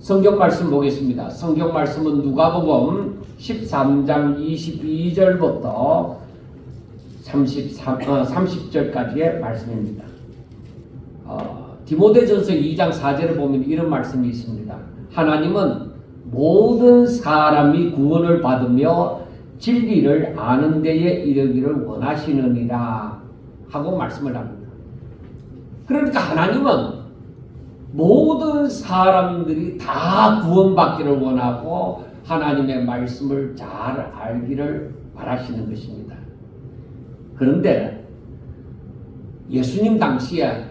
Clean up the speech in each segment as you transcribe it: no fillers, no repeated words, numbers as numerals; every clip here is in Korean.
성경 말씀 보겠습니다. 성경 말씀은 누가복음 13장 22절부터 30절까지의 말씀입니다. 디모데전서 2장 4절에 보면 이런 말씀이 있습니다. 하나님은 모든 사람이 구원을 받으며 진리를 아는 데에 이르기를 원하시느니라 하고 말씀을 합니다. 그러니까 하나님은 모든 사람들이 다 구원받기를 원하고 하나님의 말씀을 잘 알기를 바라시는 것입니다. 그런데 예수님 당시에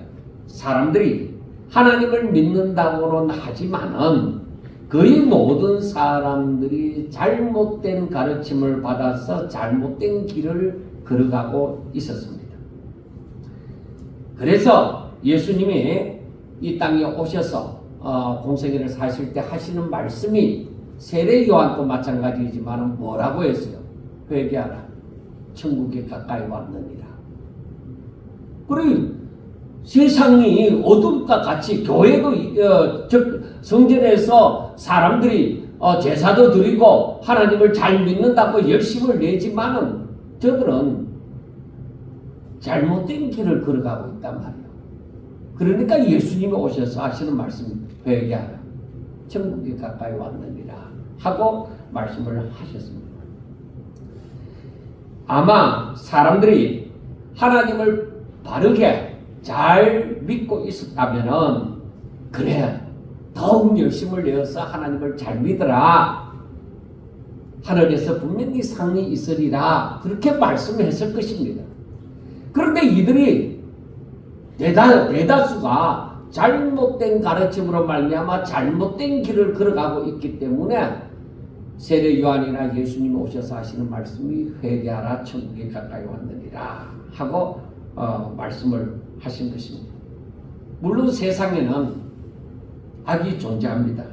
사람들이 하나님을 믿는다고는 하지만은 거의 모든 사람들이 잘못된 가르침을 받아서 잘못된 길을 걸어가고 있었습니다. 그래서 예수님이 이 땅에 오셔서 공생애를 사실 때 하시는 말씀이 세례 요한도 마찬가지이지만 뭐라고 했어요? 회개하라. 천국이 가까이 왔느니라. 그리고 세상이 어둠과 같이 교회도 성전에서 사람들이 제사도 드리고 하나님을 잘 믿는다고 열심을 내지만은 저들은 잘못된 길을 걸어가고 있단 말이에요. 그러니까 예수님이 오셔서 하시는 말씀 회개하라. 천국이 가까이 왔느니라 하고 말씀을 하셨습니다. 아마 사람들이 하나님을 바르게 잘 믿고 있었다면은 그래 더욱 열심을 내어서 하나님을 잘 믿어라. 하늘에서 분명히 상이 있으리라. 그렇게 말씀했을 것입니다. 그런데 이들이 대다수가 잘못된 가르침으로 말미암아 잘못된 길을 걸어가고 있기 때문에 세례 요한이나 예수님이 오셔서 하시는 말씀이 회개하라 천국이 가까이 왔느니라 하고 말씀을 하신 것입니다. 물론 세상에는 악이 존재합니다.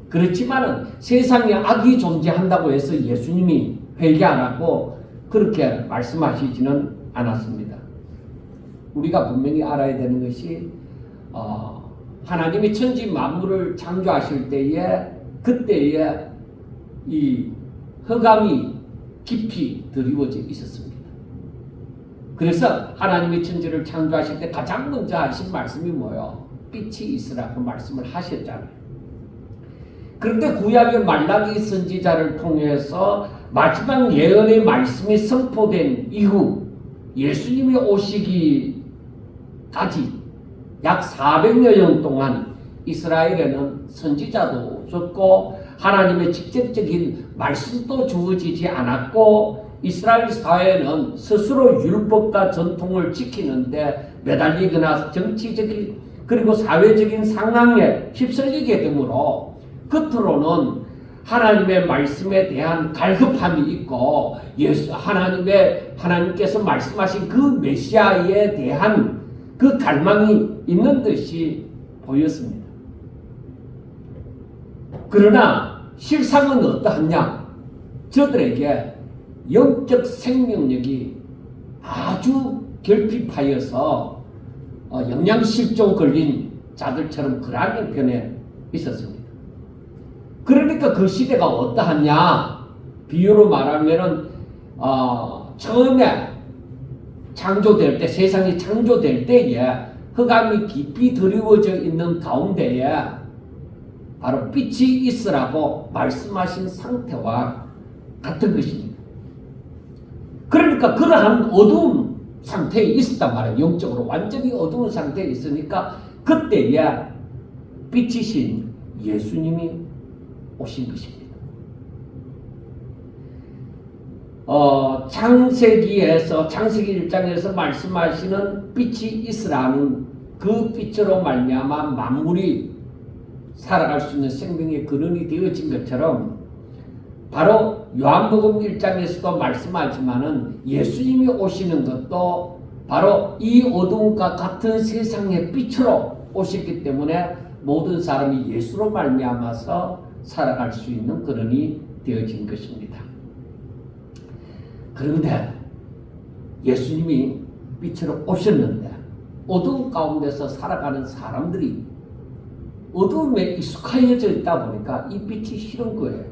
그렇지만은 세상에 악이 존재한다고 해서 예수님이 회개하라고 그렇게 말씀하시지는 않았습니다. 우리가 분명히 알아야 되는 것이 하나님이 천지 만물을 창조하실 때에 그때에 이 흑암이 깊이 드리워져 있었습니다. 그래서 하나님이 천지를 창조하실 때 가장 먼저 하신 말씀이 뭐예요? 빛이 있으라고 말씀을 하셨잖아요. 그런데 구약의 말라기 선지자를 통해서 마지막 예언의 말씀이 선포된 이후 예수님이 오시기까지 약 400여 년 동안 이스라엘에는 선지자도 없었고 하나님의 직접적인 말씀도 주어지지 않았고 이스라엘 사회는 스스로 율법과 전통을 지키는데 매달리거나 정치적인 그리고 사회적인 상황에 휩쓸리게 되므로 겉으로는 하나님의 말씀에 대한 갈급함이 있고 하나님께서 말씀하신 그 메시아에 대한 그 갈망이 있는 듯이 보였습니다. 그러나 실상은 어떠하냐? 저들에게 영적 생명력이 아주 결핍하여서 영양실조 걸린 자들처럼 그러한 형편에 있었습니다. 그러니까 그 시대가 어떠하냐? 비유로 말하면은 처음에 창조될 때 세상이 창조될 때에 흑암이 깊이 드리워져 있는 가운데에 바로 빛이 있으라고 말씀하신 상태와 같은 것입니다. 그러니까 그러한 어두운 상태에 있었단 말이에요. 영적으로 완전히 어두운 상태에 있으니까 그때에 빛이신 예수님이 오신 것입니다. 창세기 1장에서 말씀하시는 빛이 있으라는 그 빛으로 말미암아 만물이 살아갈 수 있는 생명의 근원이 되어진 것처럼 바로 요한복음 1장에서도 말씀하지만은 예수님이 오시는 것도 바로 이 어둠과 같은 세상의 빛으로 오셨기 때문에 모든 사람이 예수로 말미암아서 살아갈 수 있는 근원이 되어진 것입니다. 그런데 예수님이 빛으로 오셨는데 어두운 가운데서 살아가는 사람들이 어두움에 익숙해져 있다 보니까 이 빛이 싫은 거예요.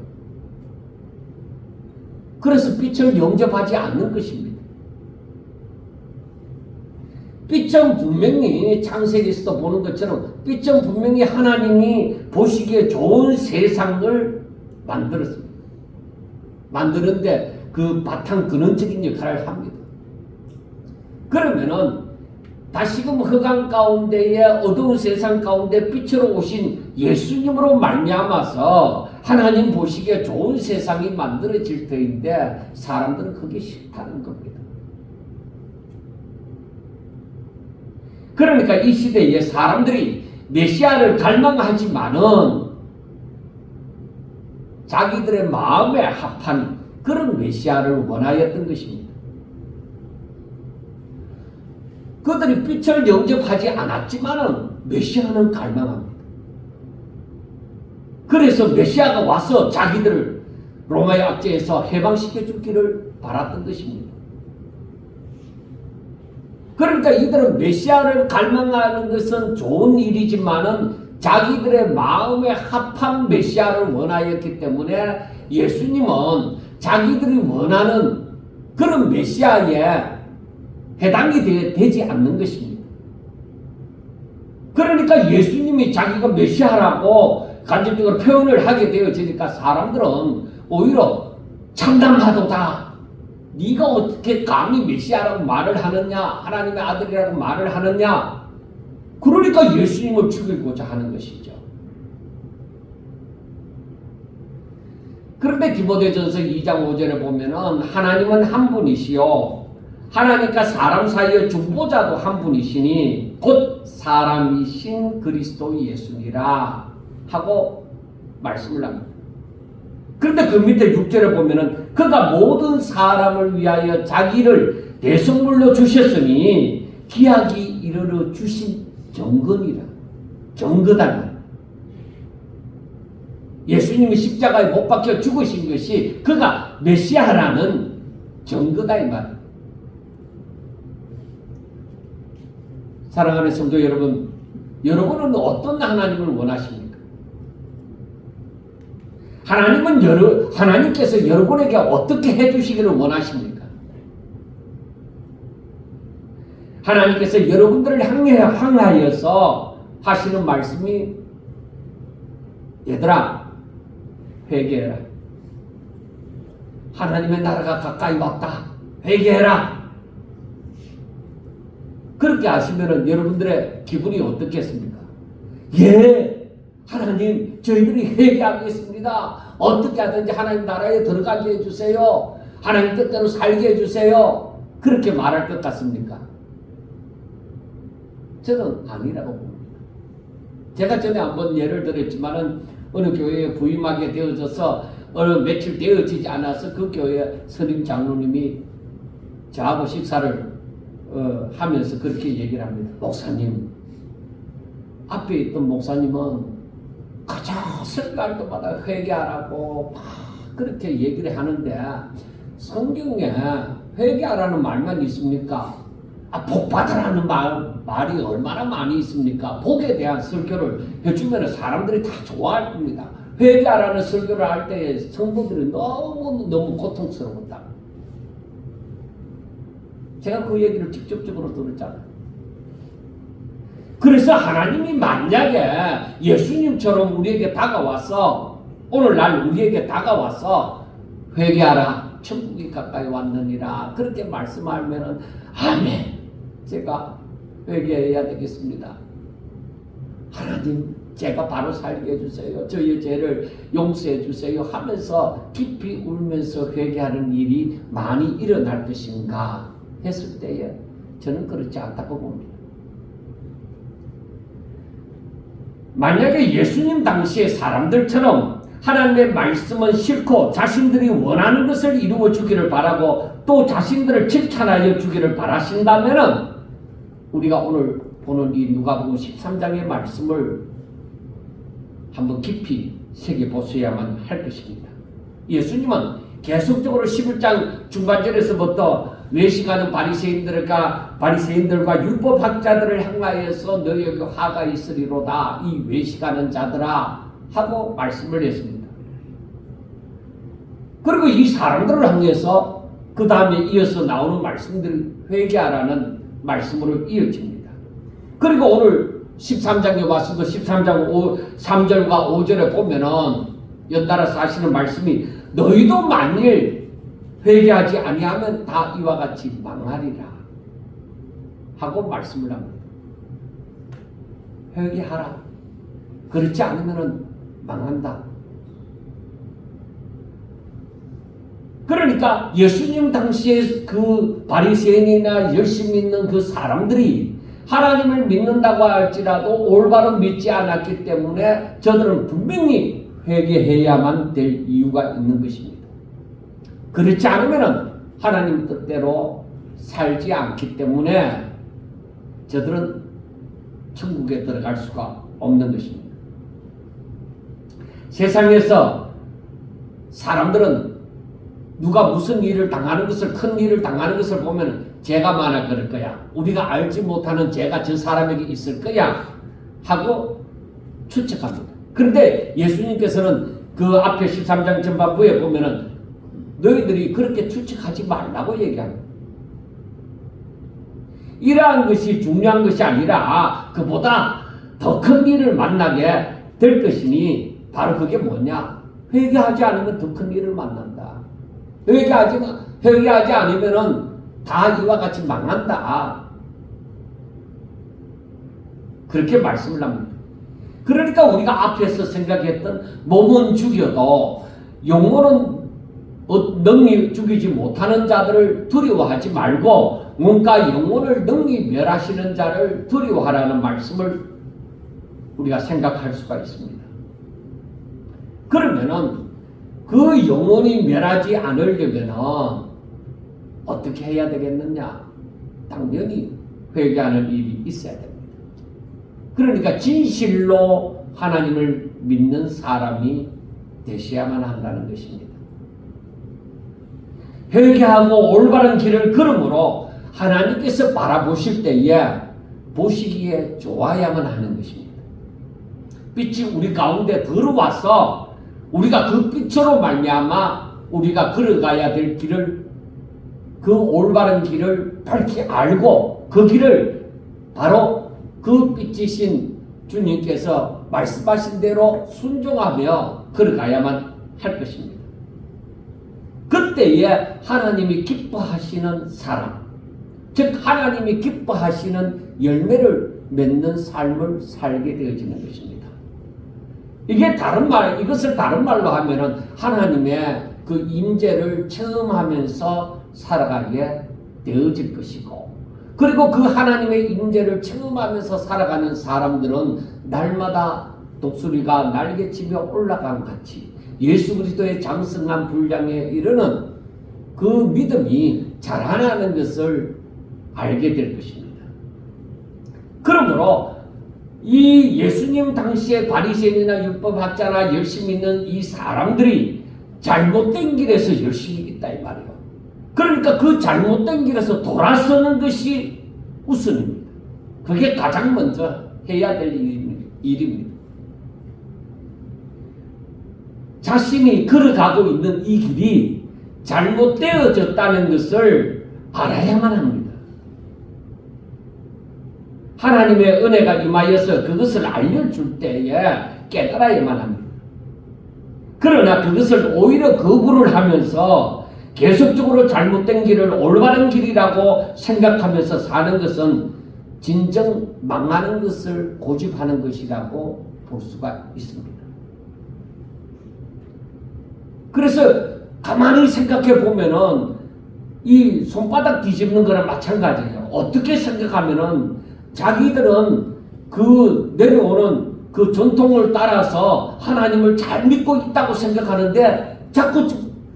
그래서 빛을 영접하지 않는 것입니다. 빛은 분명히 창세기에서도 보는 것처럼 빛은 분명히 하나님이 보시기에 좋은 세상을 만들었습니다. 만드는데 그 바탕 근원적인 역할을 합니다. 그러면은 다시금 흑암 가운데에 어두운 세상 가운데 빛으로 오신 예수님으로 말미암아서 하나님 보시기에 좋은 세상이 만들어질 터인데 사람들은 그게 싫다는 겁니다. 그러니까 이 시대에 사람들이 메시아를 갈망하지만은 자기들의 마음에 합한 그런 메시아를 원하였던 것입니다. 그들이 빛을 영접하지 않았지만은 메시아는 갈망합니다. 그래서 메시아가 와서 자기들을 로마의 압제에서 해방시켜 주기를 바랐던 것입니다. 그러니까 이들은 메시아를 갈망하는 것은 좋은 일이지만은 자기들의 마음에 합한 메시아를 원하였기 때문에 예수님은 자기들이 원하는 그런 메시아에 해당이 되지 않는 것입니다. 그러니까 예수님이 자기가 메시아라고 간접적으로 표현을 하게 되어지니까 사람들은 오히려 참담하도다. 네가 어떻게 감히 메시아라고 말을 하느냐, 하나님의 아들이라고 말을 하느냐. 그러니까 예수님을 죽이고자 하는 것이죠. 그런데 디모데전서 2장 5절에 보면은 하나님은 한 분이시요 하나님과 사람 사이의 중보자도 한 분이시니 곧 사람이신 그리스도 예수니라 하고 말씀을 합니다. 그런데 그 밑에 6절에 보면은 그가 모든 사람을 위하여 자기를 대성물로 주셨으니 기약이 이르러 주신 정건이라. 정거다. 예수님이 십자가에 못 박혀 죽으신 것이 그가 메시아라는 정거다 이 말. 사랑하는 성도 여러분, 여러분은 어떤 하나님을 원하십니까? 하나님께서 여러분에게 어떻게 해주시기를 원하십니까? 하나님께서 여러분들을 향하여서 하시는 말씀이 얘들아 회개해라. 하나님의 나라가 가까이 왔다. 회개해라. 그렇게 하시면 여러분들의 기분이 어떻겠습니까? 예, 하나님 저희들이 회개하겠습니다. 어떻게 하든지 하나님 나라에 들어가게 해주세요. 하나님 뜻대로 살게 해주세요. 그렇게 말할 것 같습니까? 저는 아니라고 봅니다. 제가 전에 한번 예를 들었지만은 어느 교회에 부임하게 되어져서 어느 며칠 되어지지 않아서 그 교회 선임 장로님이 저하고 식사를 하면서 그렇게 얘기를 합니다. 목사님, 앞에 있던 목사님은 가장 설교할 때마다 회개하라고 막 그렇게 얘기를 하는데 성경에 회개하라는 말만 있습니까? 복받으라는 말이 얼마나 많이 있습니까? 복에 대한 설교를 해주면 사람들이 다 좋아할 겁니다. 회개하라는 설교를 할 때 성도들이 너무 고통스러웠다. 제가 그 얘기를 직접적으로 들었잖아요. 그래서 하나님이 만약에 예수님처럼 우리에게 다가와서 오늘날 우리에게 다가와서 회개하라 천국이 가까이 왔느니라 그렇게 말씀하면은 아멘 제가 회개해야 되겠습니다. 하나님 제가 바로 살게 해주세요. 저의 죄를 용서해 주세요 하면서 깊이 울면서 회개하는 일이 많이 일어날 것인가 했을 때에 저는 그렇지 않다고 봅니다. 만약에 예수님 당시의 사람들처럼 하나님의 말씀은 싫고 자신들이 원하는 것을 이루어 주기를 바라고 또 자신들을 칭찬하여 주기를 바라신다면은 우리가 오늘 보는 이 누가복음 13장의 말씀을 한번 깊이 새겨보셔야만 할 것입니다. 예수님은 계속적으로 11장 중반절에서부터 외식하는 바리새인들과 율법학자들을 향하여서 너희에게 화가 있으리로다. 이 외식하는 자들아 하고 말씀을 했습니다. 그리고 이 사람들을 향해서 그 다음에 이어서 나오는 말씀들이 회개하라는 말씀으로 이어집니다. 그리고 오늘 13장에 와서도 13장 3절과 5절에 보면은 연달아 사시는 말씀이 너희도 만일 회개하지 아니하면 다 이와 같이 망하리라 하고 말씀을 합니다. 회개하라. 그렇지 않으면 망한다. 그러니까 예수님 당시에 그 바리새인이나 열심히 믿는 그 사람들이 하나님을 믿는다고 할지라도 올바로 믿지 않았기 때문에 저들은 분명히 회개해야만 될 이유가 있는 것입니다. 그렇지 않으면 하나님 뜻대로 살지 않기 때문에 저들은 천국에 들어갈 수가 없는 것입니다. 세상에서 사람들은 누가 무슨 일을 당하는 것을, 큰 일을 당하는 것을 보면 죄가 많아 그럴 거야. 우리가 알지 못하는 죄가 저 사람에게 있을 거야 하고 추측합니다. 그런데 예수님께서는 그 앞에 13장 전반부에 보면은 너희들이 그렇게 추측하지 말라고 얘기합니다. 이러한 것이 중요한 것이 아니라 그보다 더 큰 일을 만나게 될 것이니 바로 그게 뭐냐? 회개하지 않으면 더 큰 일을 만난다. 회개하지 않으면은 다 이와 같이 망한다. 그렇게 말씀을 합니다. 그러니까 우리가 앞에서 생각했던 몸은 죽여도 영혼은 능히 죽이지 못하는 자들을 두려워하지 말고 몸과 영혼을 능히 멸하시는 자를 두려워하라는 말씀을 우리가 생각할 수가 있습니다. 그러면은 그 영혼이 멸하지 않으려면은 어떻게 해야 되겠느냐? 당연히 회개하는 일이 있어야 됩니다. 그러니까 진실로 하나님을 믿는 사람이 되셔야만 한다는 것입니다. 회개하고 올바른 길을 걸음으로 하나님께서 바라보실 때에 보시기에 좋아야만 하는 것입니다. 빛이 우리 가운데 들어와서 우리가 그 빛으로 말미암아 우리가 걸어가야 될 길을, 그 올바른 길을 밝히 알고 그 길을 바로 그 빛이신 주님께서 말씀하신 대로 순종하며 걸어가야만 할 것입니다. 그때에 하나님이 기뻐하시는 사람, 즉 하나님이 기뻐하시는 열매를 맺는 삶을 살게 되어지는 것입니다. 이것을 다른 말로 하면은 하나님의 그 임재를 체험하면서 살아가게 되어질 것이고, 그리고 그 하나님의 임재를 체험하면서 살아가는 사람들은 날마다 독수리가 날개치며 올라간 같이 예수 그리스도의 장성한 분량에 이르는 그 믿음이 자라나는 것을 알게 될 것입니다. 그러므로 이 예수님 당시의 바리새인이나 율법학자나 열심히 있는 이 사람들이 잘못된 길에서 열심히 있다 이 말이에요. 그러니까 그 잘못된 길에서 돌아서는 것이 우선입니다. 그게 가장 먼저 해야 될 일입니다. 자신이 걸어가고 있는 이 길이 잘못되어졌다는 것을 알아야만 합니다. 하나님의 은혜가 임하여서 그것을 알려줄 때에 깨달아야만 합니다. 그러나 그것을 오히려 거부를 하면서 계속적으로 잘못된 길을 올바른 길이라고 생각하면서 사는 것은 진정 망하는 것을 고집하는 것이라고 볼 수가 있습니다. 그래서 가만히 생각해 보면은 이 손바닥 뒤집는 거랑 마찬가지예요. 어떻게 생각하면은 자기들은 그 내려오는 그 전통을 따라서 하나님을 잘 믿고 있다고 생각하는데 자꾸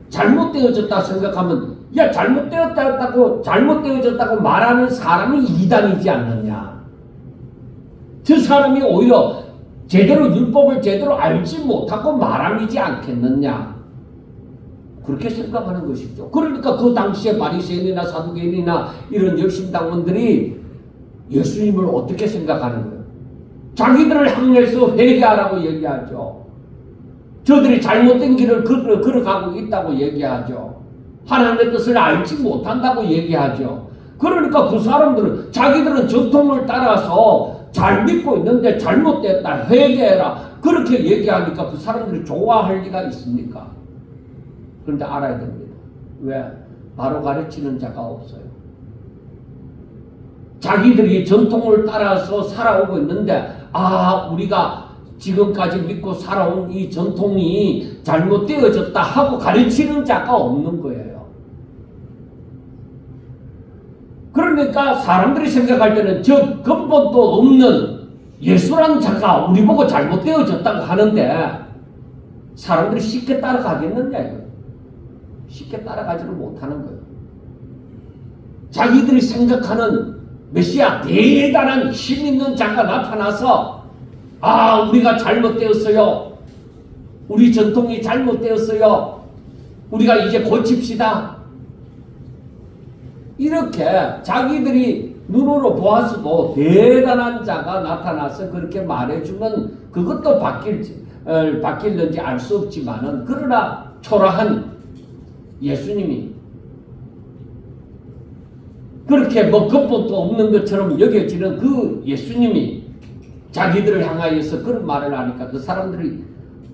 잘못되어졌다 생각하면 야 잘못되어졌다고 말하는 사람이 이단이지 않느냐. 저 사람이 오히려 율법을 제대로 알지 못하고 말함이지 않겠느냐 그렇게 생각하는 것이죠. 그러니까 그 당시에 바리새인이나 사두개인이나 이런 열심당원들이 예수님을 어떻게 생각하는 거예요? 자기들을 향해서 회개하라고 얘기하죠. 저들이 잘못된 길을 걸어가고 있다고 얘기하죠. 하나님의 뜻을 알지 못한다고 얘기하죠. 그러니까 그 사람들은 자기들은 전통을 따라서 잘 믿고 있는데 잘못됐다 회개해라 그렇게 얘기하니까 그 사람들이 좋아할 리가 있습니까? 그런데 알아야 됩니다. 왜? 바로 가르치는 자가 없어요. 자기들이 전통을 따라서 살아오고 있는데 우리가 지금까지 믿고 살아온 이 전통이 잘못되어졌다 하고 가르치는 자가 없는 거예요. 그러니까 사람들이 생각할 때는 저 근본도 없는 예수란 자가 우리 보고 잘못되어졌다고 하는데 사람들이 쉽게 따라가겠느냐 이거예요. 쉽게 따라가지를 못하는 거예요. 자기들이 생각하는 메시아 대단한 힘 있는 자가 나타나서 우리가 잘못되었어요. 우리 전통이 잘못되었어요. 우리가 이제 고칩시다. 이렇게 자기들이 눈으로 보았어도 대단한 자가 나타나서 그렇게 말해주면 그것도 바뀔는지 알 수 없지만은 그러나 초라한 예수님이 그렇게 근본도 없는 것처럼 여겨지는 그 예수님이 자기들을 향하여서 그런 말을 하니까 그 사람들이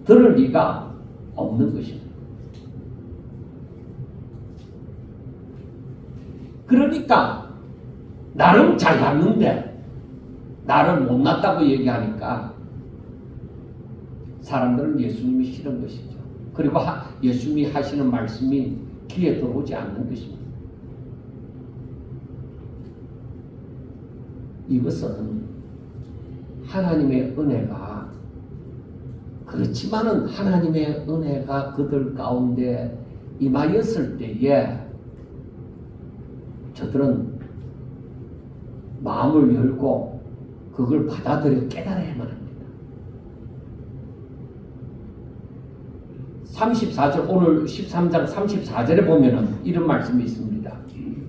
들을 리가 없는 것입니다. 그러니까 나름 잘났는데 나를 못났다고 얘기하니까 사람들은 예수님이 싫은 것이죠. 그리고 예수님이 하시는 말씀이 귀에 들어오지 않는 것입니다. 이것은 하나님의 은혜가 그렇지만은 하나님의 은혜가 그들 가운데 임하였을 때에 저들은 마음을 열고 그걸 받아들여 깨달아야만 합니다. 34절 오늘 13장 34절에 보면은 이런 말씀이 있습니다.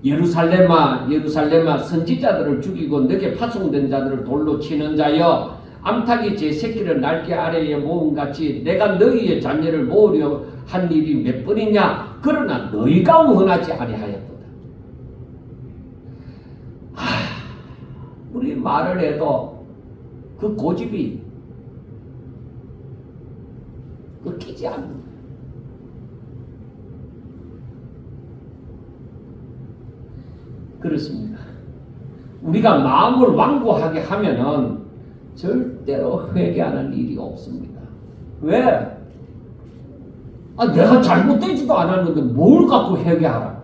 예루살렘아 예루살렘아 선지자들을 죽이고 내게 파송된 자들을 돌로 치는 자여 암탉이 제 새끼를 날개 아래에 모음같이 내가 너희의 자녀를 모으려 한 일이 몇 번이냐 그러나 너희가 원하지 아니하였도다. 우리 말을 해도 그 고집이 끊기지 않는다. 그렇습니다. 우리가 마음을 완고하게 하면은 절대로 회개하는 일이 없습니다. 왜? 내가 잘못되지도 않았는데 뭘 갖고 회개하라.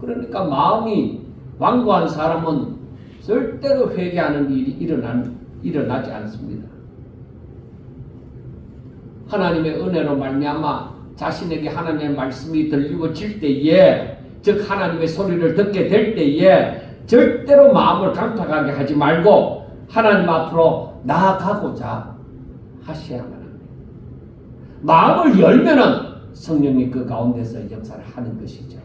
그러니까 마음이 완고한 사람은 절대로 회개하는 일이 일어나지 않습니다. 하나님의 은혜로 말미암아 자신에게 하나님의 말씀이 들리고질 때에 즉 하나님의 소리를 듣게 될 때에 절대로 마음을 강팍하게 하지 말고 하나님 앞으로 나아가고자 하셔야만 합니다. 마음을 열면은 성령이 그 가운데서 역사를 하는 것이죠.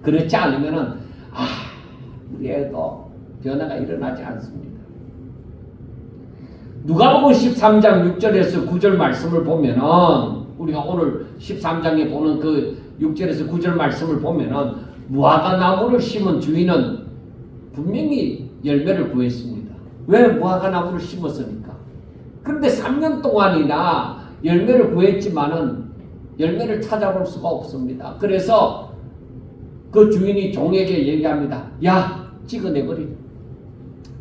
그렇지 않으면은 우리에도 변화가 일어나지 않습니다. 누가복음 13장 6절에서 9절 말씀을 보면은 우리가 오늘 13장에 보는 그 6절에서 9절 말씀을 보면은 무화과 나무를 심은 주인은 분명히 열매를 구했습니다. 왜 무화과 나무를 심었습니까? 그런데 3년 동안이나 열매를 구했지만은 열매를 찾아볼 수가 없습니다. 그래서 그 주인이 종에게 얘기합니다. 야, 찍어내버리라.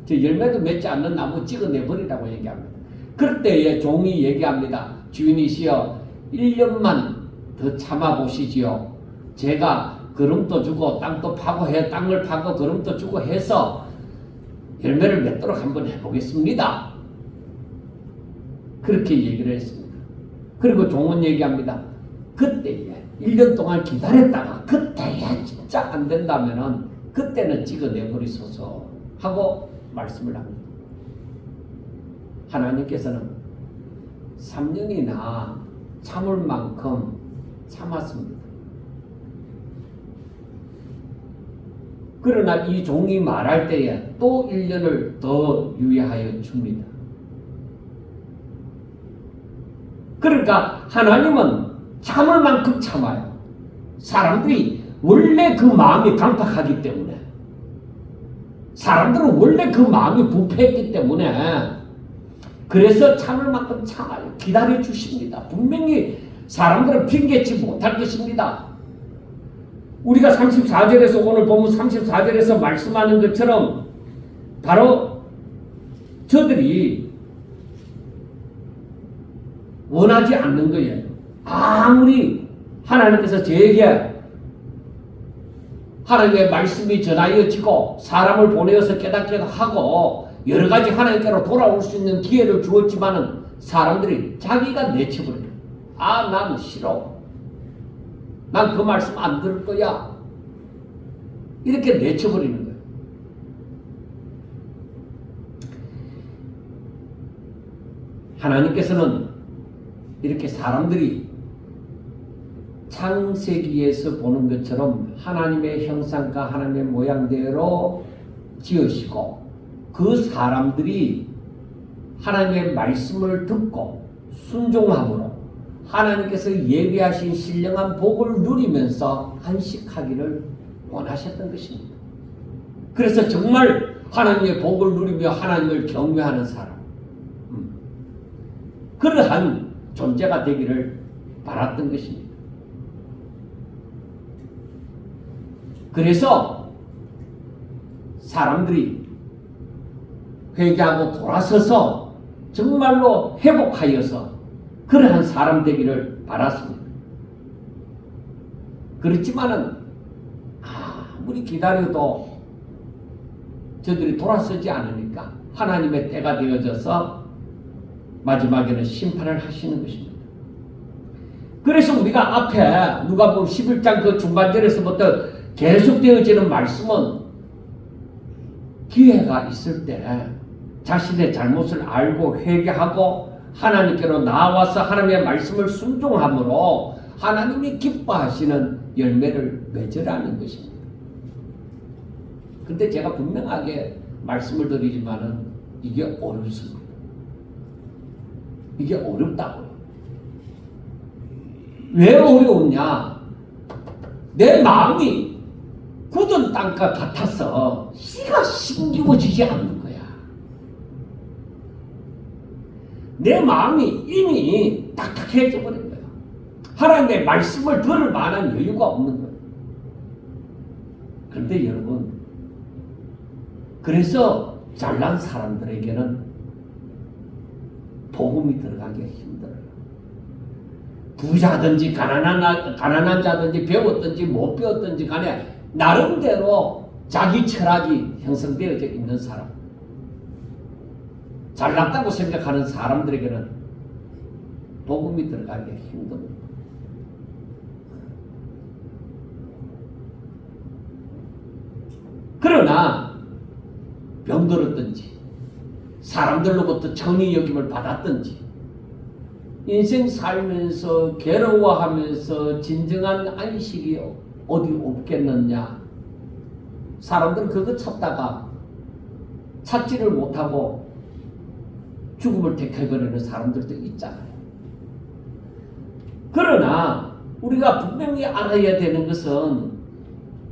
저 열매도 맺지 않는 나무 찍어내버리라고 얘기합니다. 그럴 때에 종이 얘기합니다. 주인이시여 1년만 더 참아보시지요. 제가 거름도 주고 땅도 파고 땅을 파고 거름도 주고 해서 열매를 맺도록 한번 해보겠습니다. 그렇게 얘기를 했습니다. 그리고 종은 얘기합니다. 그때에 1년 동안 기다렸다가 그때야 진짜 안 된다면은 그때는 찍어내버리소서 하고 말씀을 합니다. 하나님께서는 3년이나 참을 만큼 참았습니다. 그러나 이 종이 말할 때에 또 1년을 더 유예하여 줍니다. 그러니까 하나님은 참을 만큼 참아요. 사람들이 원래 그 마음이 강팍하기 때문에, 사람들은 원래 그 마음이 부패했기 때문에, 그래서 참을 만큼 참아요. 기다려 주십니다. 분명히 사람들은 핑계치 못할 것입니다. 우리가 34절에서 오늘 보면 34절에서 말씀하는 것처럼 바로 저들이 원하지 않는 거예요. 아무리 하나님께서 저에게 하나님의 말씀이 전하여지고 사람을 보내어서 깨닫기도 하고 여러 가지 하나님께로 돌아올 수 있는 기회를 주었지만은 사람들이 자기가 내쳐버려요. 아, 난 싫어. 난 그 말씀 안 들을 거야. 이렇게 내쳐버리는 거예요. 하나님께서는 이렇게 사람들이 창세기에서 보는 것처럼 하나님의 형상과 하나님의 모양대로 지으시고 그 사람들이 하나님의 말씀을 듣고 순종함으로 하나님께서 예비하신 신령한 복을 누리면서 안식하기를 원하셨던 것입니다. 그래서 정말 하나님의 복을 누리며 하나님을 경외하는 사람, 그러한 존재가 되기를 바랐던 것입니다. 그래서 사람들이 회개하고 돌아서서 정말로 회복하여서 그러한 사람 되기를 바랐습니다. 그렇지만은 아무리 기다려도 저들이 돌아서지 않으니까 하나님의 때가 되어져서 마지막에는 심판을 하시는 것입니다. 그래서 우리가 앞에 누가복음 11장 그 중간절에서부터 계속되어지는 말씀은 기회가 있을 때 자신의 잘못을 알고 회개하고 하나님께로 나와서 하나님의 말씀을 순종함으로 하나님이 기뻐하시는 열매를 맺으라는 것입니다. 근데 제가 분명하게 말씀을 드리지만은 이게 어렵습니다. 이게 어렵다고요. 왜 어려우냐? 내 마음이 굳은 땅과 같아서 씨가 심기워지지 않는 거야. 내 마음이 이미 딱딱해져 버린 거야. 하나님의 말씀을 들을 만한 여유가 없는 거야. 그런데 여러분, 그래서 잘난 사람들에게는 복음이 들어가기가 힘들어요. 부자든지 가난한 자든지 배웠든지 못 배웠든지 간에 나름대로 자기 철학이 형성되어져 있는 사람, 잘났다고 생각하는 사람들에게는 복음이 들어가기가 힘듭니다. 그러나 병들었든지 사람들로부터 정의 여김을 받았든지 인생 살면서 괴로워하면서 진정한 안식이 어디 없겠느냐. 사람들은 그거 찾다가 찾지를 못하고 죽음을 택해버리는 사람들도 있잖아요. 그러나 우리가 분명히 알아야 되는 것은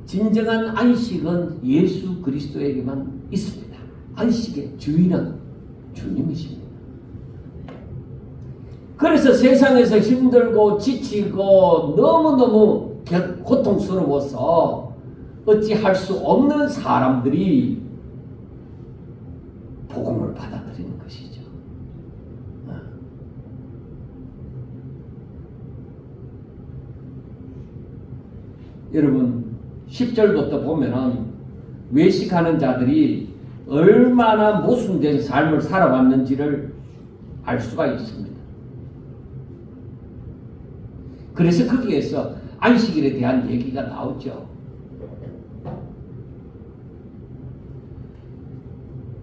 진정한 안식은 예수 그리스도에게만 있습니다. 안식의 주인은 주님이십니다. 그래서 세상에서 힘들고 지치고 너무너무 고통스러워서 어찌할 수 없는 사람들이 복음을 받아들이는 것이죠. 여러분 10절부터 보면은 외식하는 자들이 얼마나 모순된 삶을 살아왔는지를 알 수가 있습니다. 그래서 거기에서 안식일에 대한 얘기가 나오죠.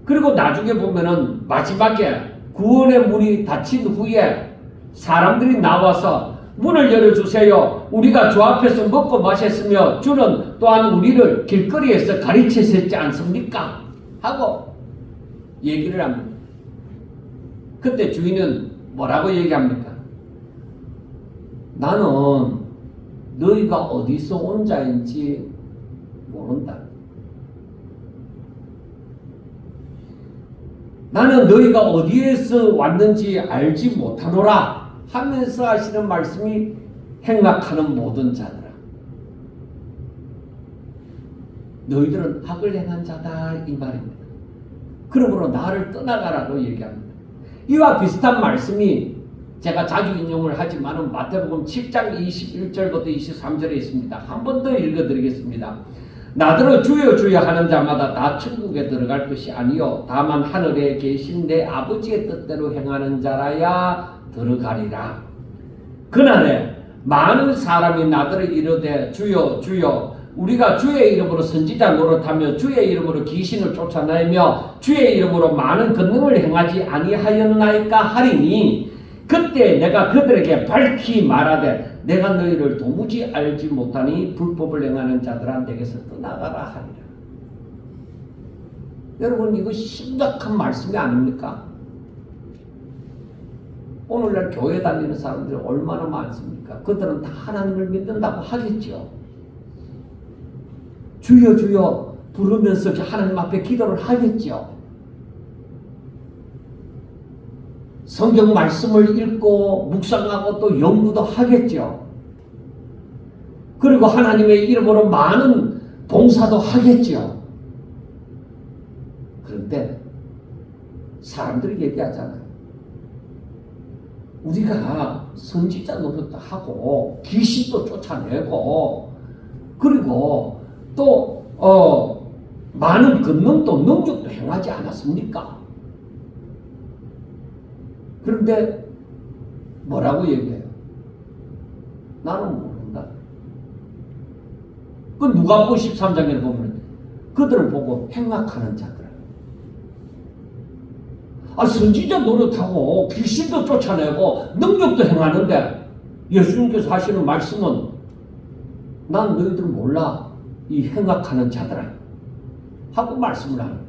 그리고 나중에 보면은 마지막에 구원의 문이 닫힌 후에 사람들이 나와서 문을 열어주세요. 우리가 주 앞에서 먹고 마셨으며 주는 또한 우리를 길거리에서 가르치셨지 않습니까? 하고 얘기를 합니다. 그때 주인은 뭐라고 얘기합니까? 나는 너희가 어디서 온 자인지 모른다. 나는 너희가 어디에서 왔는지 알지 못하노라 하면서 하시는 말씀이 행악하는 모든 자들아, 너희들은 악을 행한 자다 이 말입니다. 그러므로 나를 떠나가라고 얘기합니다. 이와 비슷한 말씀이 제가 자주 인용을 하지만 마태복음 7장 21절부터 23절에 있습니다. 한 번 더 읽어드리겠습니다. 나더러 주여 주여 하는 자마다 다 천국에 들어갈 것이 아니요 다만 하늘에 계신 내 아버지의 뜻대로 행하는 자라야 들어가리라. 그날에 많은 사람이 나더러 이르되 주여 주여 우리가 주의 이름으로 선지자 노릇하며 주의 이름으로 귀신을 쫓아내며 주의 이름으로 많은 권능을 행하지 아니하였나이까 하리니 그때 내가 그들에게 밝히 말하되 내가 너희를 도무지 알지 못하니 불법을 행하는 자들아 내게서 떠나가라 하리라. 여러분, 이거 심각한 말씀이 아닙니까? 오늘날 교회 다니는 사람들이 얼마나 많습니까? 그들은 다 하나님을 믿는다고 하겠죠. 주여 주여 부르면서 하나님 앞에 기도를 하겠죠. 성경 말씀을 읽고 묵상하고 또 연구도 하겠죠. 그리고 하나님의 이름으로 많은 봉사도 하겠죠. 그런데 사람들이 얘기하잖아요. 우리가 선지자 노릇도 하고 귀신도 쫓아내고 그리고 또 많은 권능도 능력도 행하지 않았습니까? 그런데 뭐라고 얘기해요? 나는 모른다. 그 누가복음 13장에 보면 그들을 보고 행악하는 자들. 선지자 노릇하고 귀신도 쫓아내고 능력도 행하는데 예수님께서 하시는 말씀은 난 너희들 몰라 이 행악하는 자들아 하고 말씀을 하는 거예요.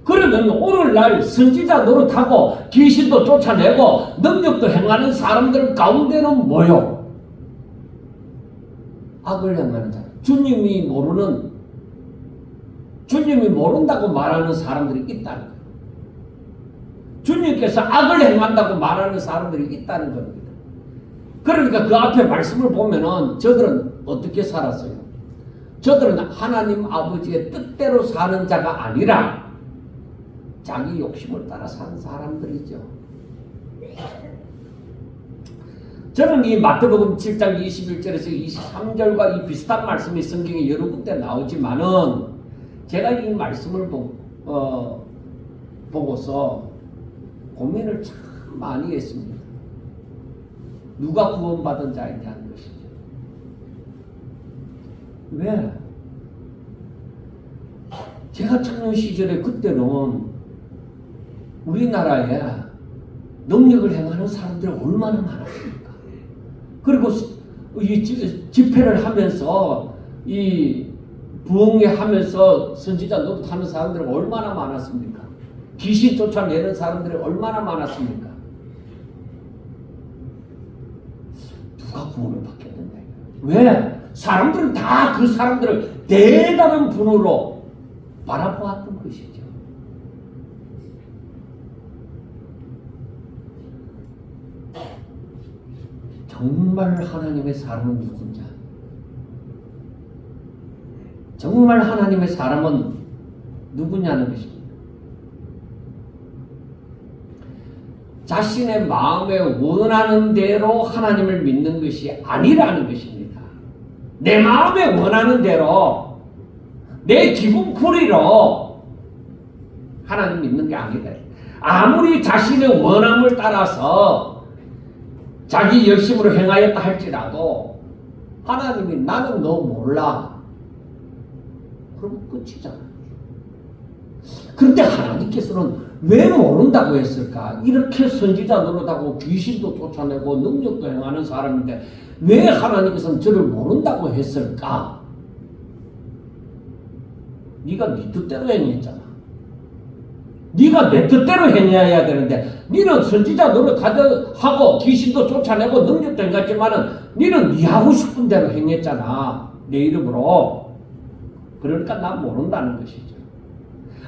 그러면 오늘날 선지자 노릇하고 귀신도 쫓아내고 능력도 행하는 사람들 가운데는 뭐요? 악을 행하는 자들. 주님이 모른다고 말하는 사람들이 있다는 거예요. 주님께서 악을 행한다고 말하는 사람들이 있다는 겁니다. 그러니까 그 앞에 말씀을 보면은 저들은 어떻게 살았어요? 저들은 하나님 아버지의 뜻대로 사는 자가 아니라 자기 욕심을 따라 사는 사람들이죠. 저는 이 마태복음 7장 21절에서 23절과 이 비슷한 말씀이 성경에 여러 군데 나오지만은 제가 이 말씀을 보고서 고민을 참 많이 했습니다. 누가 구원받은 자이냐는 것이죠. 왜? 제가 청년 시절에 그때는 우리나라에 능력을 행하는 사람들이 얼마나 많았습니까? 그리고 이 집회를 하면서 이 부흥회 하면서 선지자 노릇하는 사람들이 얼마나 많았습니까? 귀신 쫓아내는 사람들이 얼마나 많았습니까? 누가 구원을 받겠는데? 왜? 사람들은 다 그 사람들을 대단한 분으로 바라보았던 것이죠. 정말 하나님의 사람은 누군지, 정말 하나님의 사람은 누구냐는 것입니다. 자신의 마음에 원하는 대로 하나님을 믿는 것이 아니라는 것입니다. 내 마음에 원하는 대로 내 기분풀이로 하나님 믿는 게 아니다. 아무리 자신의 원함을 따라서 자기 열심으로 행하였다 할지라도 하나님이 나는 너 몰라. 그럼 끝이잖아요. 그런데 하나님께서는 왜 모른다고 했을까? 이렇게 선지자 노릇하고 귀신도 쫓아내고 능력도 행하는 사람인데 왜 하나님께서는 저를 모른다고 했을까? 네가 네 뜻대로 행했잖아. 네가 내 뜻대로 행해야 되는데 네는 선지자 노릇하고 귀신도 쫓아내고 능력도 행했지만은 네는 네 하고 싶은 대로 행했잖아. 내 이름으로. 그러니까 난 모른다는 것이죠.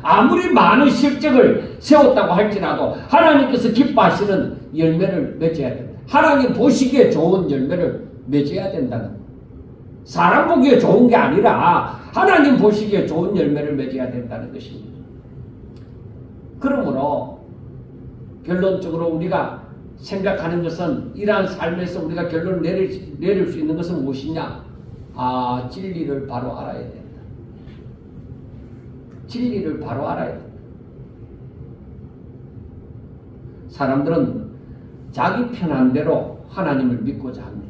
아무리 많은 실적을 세웠다고 할지라도 하나님께서 기뻐하시는 열매를 맺어야 된다. 하나님 보시기에 좋은 열매를 맺어야 된다는 것. 사람 보기에 좋은 게 아니라 하나님 보시기에 좋은 열매를 맺어야 된다는 것입니다. 그러므로 결론적으로 우리가 생각하는 것은 이러한 삶에서 우리가 결론을 내릴 수 있는 것은 무엇이냐? 진리를 바로 알아야 된다. 진리를 바로 알아야 된다. 사람들은 자기 편한 대로 하나님을 믿고자 합니다.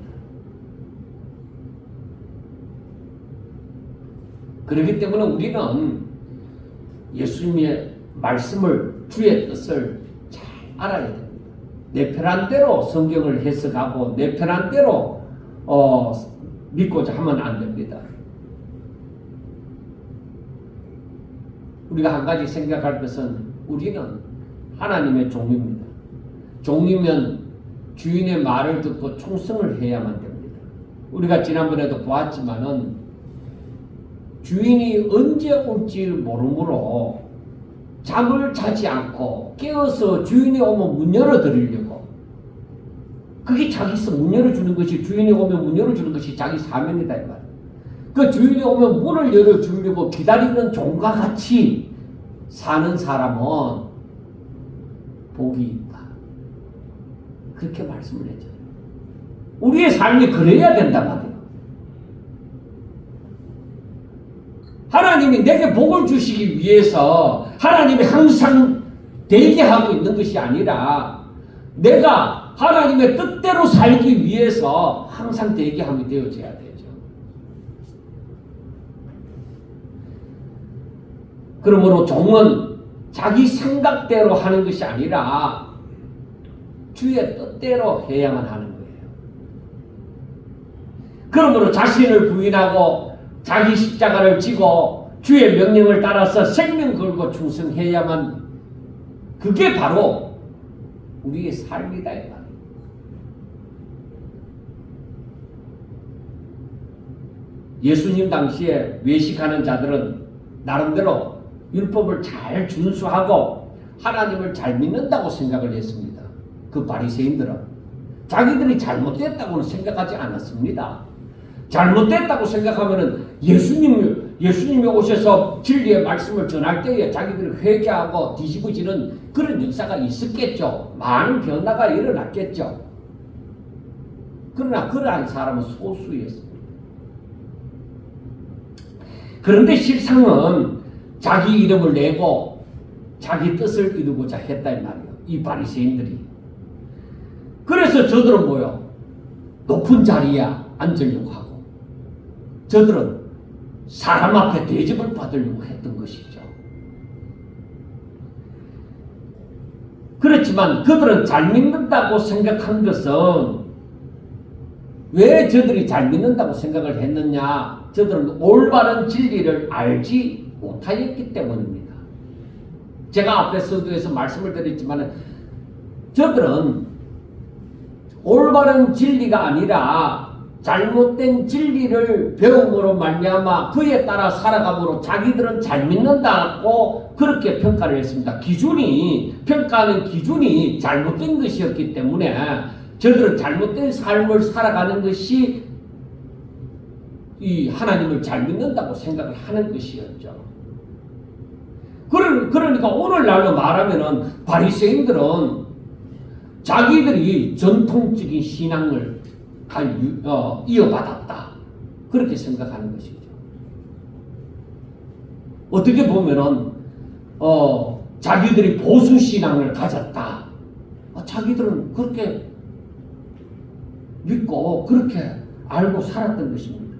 그렇기 때문에 우리는 예수님의 말씀을, 주의 뜻을 잘 알아야 됩니다. 내 편한 대로 성경을 해석하고 내 편한 대로 믿고자 하면 안 됩니다. 우리가 한 가지 생각할 것은 우리는 하나님의 종입니다. 종이면 주인의 말을 듣고 충성을 해야만 됩니다. 우리가 지난번에도 보았지만은 주인이 언제 올지 모르므로 잠을 자지 않고 깨어서 주인이 오면 문 열어드리려고. 그게 자기서 문 열어주는 것이, 주인이 오면 문 열어주는 것이 자기 사명이다 이 말이에요. 그 주인이 오면 문을 열어주려고 기다리는 종과 같이 사는 사람은 복이 있다. 그렇게 말씀을 했죠. 우리의 삶이 그래야 된단 말이에요. 하나님이 내게 복을 주시기 위해서 하나님이 항상 대기하고 있는 것이 아니라 내가 하나님의 뜻대로 살기 위해서 항상 대기함이 되어져야 되죠. 그러므로 종은 자기 생각대로 하는 것이 아니라 주의 뜻대로 해야만 하는 거예요. 그러므로 자신을 부인하고 자기 십자가를 지고 주의 명령을 따라서 생명 걸고 충성해야만, 그게 바로 우리의 삶이다 이 말이에요. 예수님 당시에 외식하는 자들은 나름대로 율법을 잘 준수하고 하나님을 잘 믿는다고 생각을 했습니다. 그 바리새인들은 자기들이 잘못됐다고는 생각하지 않았습니다. 잘못됐다고 생각하면은 예수님이 오셔서 진리의 말씀을 전할 때에 자기들이 회개하고 뒤집어지는 그런 역사가 있었겠죠. 많은 변화가 일어났겠죠. 그러나 그러한 사람은 소수였습니다. 그런데 실상은 자기 이름을 내고 자기 뜻을 이루고자 했다 이 말이에요. 이 바리새인들이. 그래서 저들은 뭐요? 높은 자리에 앉으려고 하고 저들은 사람 앞에 대접을 받으려고 했던 것이죠. 그렇지만 그들은 잘 믿는다고 생각한 것은, 왜 저들이 잘 믿는다고 생각을 했느냐? 저들은 올바른 진리를 알지 못하였기 때문입니다. 제가 앞에 서두에서 말씀을 드렸지만 저들은 올바른 진리가 아니라 잘못된 진리를 배움으로 말미암아 그에 따라 살아감으로 자기들은 잘 믿는다고 그렇게 평가를 했습니다. 평가하는 기준이 잘못된 것이었기 때문에 저들은 잘못된 삶을 살아가는 것이 이 하나님을 잘 믿는다고 생각을 하는 것이었죠. 그러니까 오늘날로 말하면은 바리새인들은 자기들이 전통적인 신앙을 이어받았다, 그렇게 생각하는 것이죠. 어떻게 보면은 자기들이 보수 신앙을 가졌다, 자기들은 그렇게 믿고 그렇게 알고 살았던 것입니다.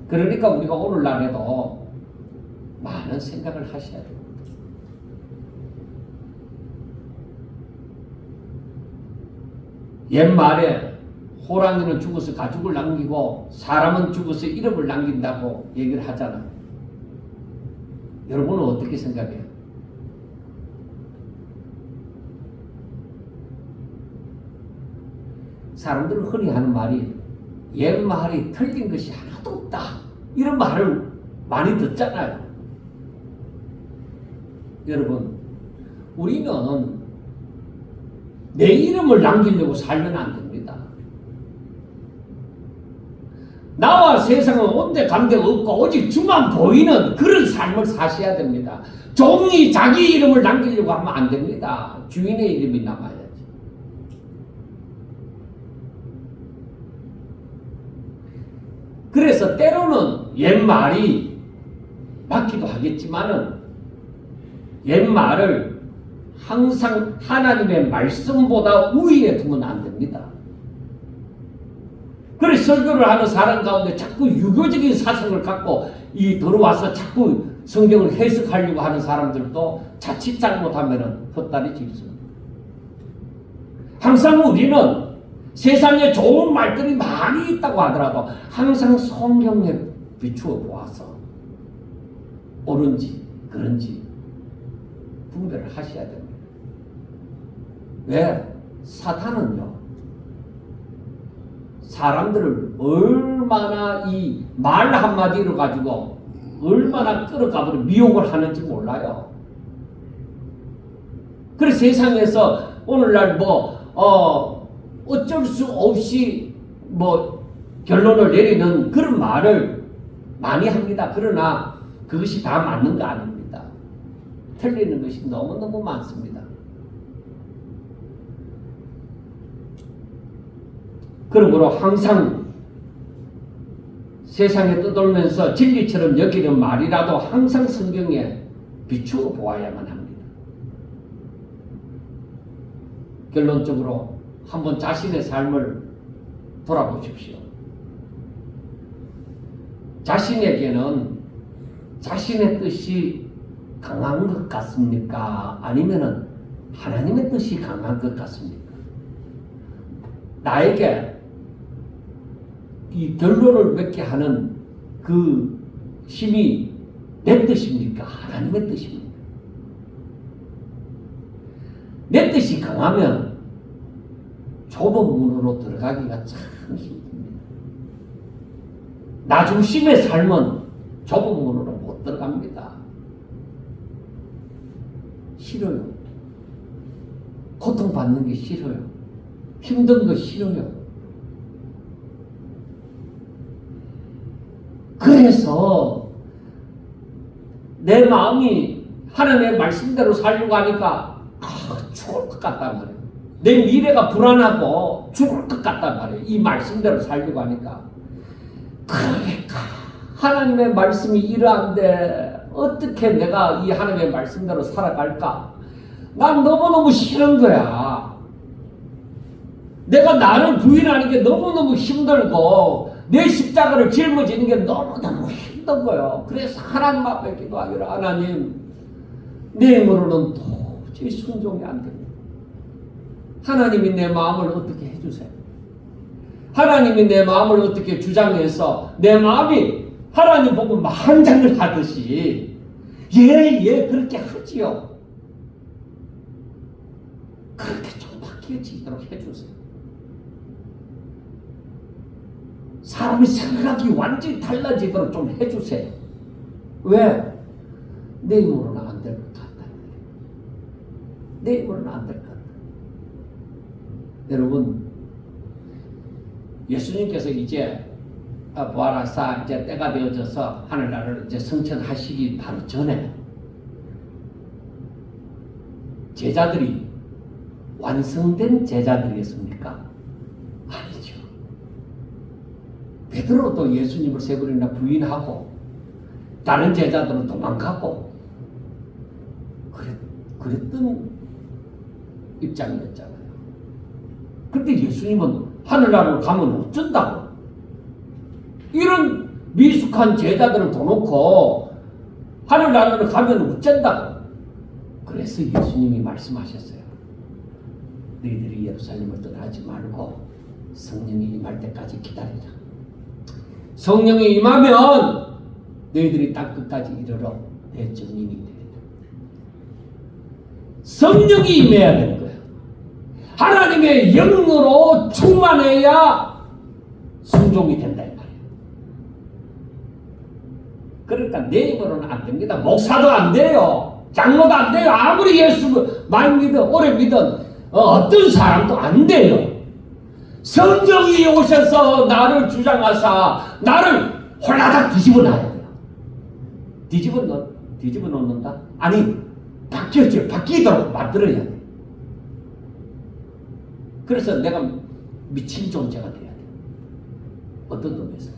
그러니까 우리가 오늘날에도 많은 생각을 하셔야 됩니다. 옛말에 호랑이는 죽어서 가죽을 남기고 사람은 죽어서 이름을 남긴다고 얘기를 하잖아요. 여러분은 어떻게 생각해요? 사람들은 흔히 하는 말이 옛말이 틀린 것이 하나도 없다, 이런 말을 많이 듣잖아요. 여러분, 우리는 내 이름을 남기려고 살면 안 됩니다. 나와 세상은 온데간데 없고 오직 주만 보이는 그런 삶을 사셔야 됩니다. 종이 자기 이름을 남기려고 하면 안 됩니다. 주인의 이름이 남아야지. 그래서 때로는 옛말이 맞기도 하겠지만은 옛말을 항상 하나님의 말씀보다 우위에 두면 안 됩니다. 그래서 설교를 하는 사람 가운데 자꾸 유교적인 사상을 갖고 들어와서 자꾸 성경을 해석하려고 하는 사람들도 자칫 잘못하면 헛다리 짚습니다. 항상 우리는 세상에 좋은 말들이 많이 있다고 하더라도 항상 성경에 비추어 보아서 옳은지 그런지 분별을 하셔야 됩니다. 왜? 사탄은요, 사람들을 얼마나 이 말 한마디로 가지고 얼마나 끌어가버려 미혹을 하는지 몰라요. 그래서 세상에서 오늘날 어쩔 수 없이 결론을 내리는 그런 말을 많이 합니다. 그러나 그것이 다 맞는 거 아닙니다. 틀리는 것이 너무너무 많습니다. 그러므로 항상 세상에 떠돌면서 진리처럼 여기는 말이라도 항상 성경에 비추어 보아야만 합니다. 결론적으로 한번 자신의 삶을 돌아보십시오. 자신에게는 자신의 뜻이 강한 것 같습니까? 아니면은 하나님의 뜻이 강한 것 같습니까? 나에게 이 결론을 맺게 하는 그 힘이 내 뜻입니까? 하나님의 뜻입니까? 내 뜻이 강하면 좁은 문으로 들어가기가 참 힘듭니다. 나 중심의 삶은 좁은 문으로 못 들어갑니다. 싫어요. 고통받는 게 싫어요. 힘든 거 싫어요. 그래서 내 마음이 하나님의 말씀대로 살려고 하니까 죽을 것 같단 말이에요. 내 미래가 불안하고 죽을 것 같단 말이에요. 이 말씀대로 살려고 하니까. 그러니까 하나님의 말씀이 이러한데 어떻게 내가 이 하나님의 말씀대로 살아갈까? 난 너무너무 싫은 거야. 내가 나를 부인하는 게 너무너무 힘들고 내 십자가를 짊어지는 게 너무너무 힘든 거예요. 그래서 하나님 앞에 기도하기를, 하나님, 내 힘으로는 도저히 순종이 안 됩니다. 하나님이 내 마음을 어떻게 해주세요. 하나님이 내 마음을 어떻게 주장해서 내 마음이 하나님 보고 만장을 하듯이 그렇게 하지요. 그렇게 좀 바뀌어지도록 해주세요. 사람의 생각이 완전히 달라지도록 좀 해주세요. 왜? 내 힘으로는 안 될 것 같다. 내 힘으로는 안 될 것 같다. 여러분, 예수님께서 이제 부활하사 이제 때가 되어져서 하늘나라를 이제 성천하시기 바로 전에 제자들이 완성된 제자들이었습니까? 아니죠. 베드로도 예수님을 세 번이나 부인하고 다른 제자들은 도망가고 그랬던 입장이었잖아요. 그런데 예수님은 하늘나라로 가면 어쩐다고? 이런 미숙한 제자들을 둬놓고 하늘나라로 가면 어쩐다고. 그래서 예수님이 말씀하셨어요. 너희들이 예루살렘을 떠나지 말고 성령이 임할 때까지 기다리라. 성령이 임하면 너희들이 땅 끝까지 이르러 내 증인이 되리라. 성령이 임해야 되는 거예요. 하나님의 영으로 충만해야 순종이 된다 이 말이에요. 그러니까 내 입으로는 안 됩니다. 목사도 안 돼요. 장로도 안 돼요. 아무리 예수 많이 믿어 오래 믿은 어떤 사람도 안 돼요. 성령이 오셔서 나를 주장하사 나를 홀라닥 뒤집어 놔야 돼요. 뒤집어 놓는다? 아니 바뀌도록 만들어야 돼. 그래서 내가 미친 존재가 돼야 돼. 어떤 의미에서?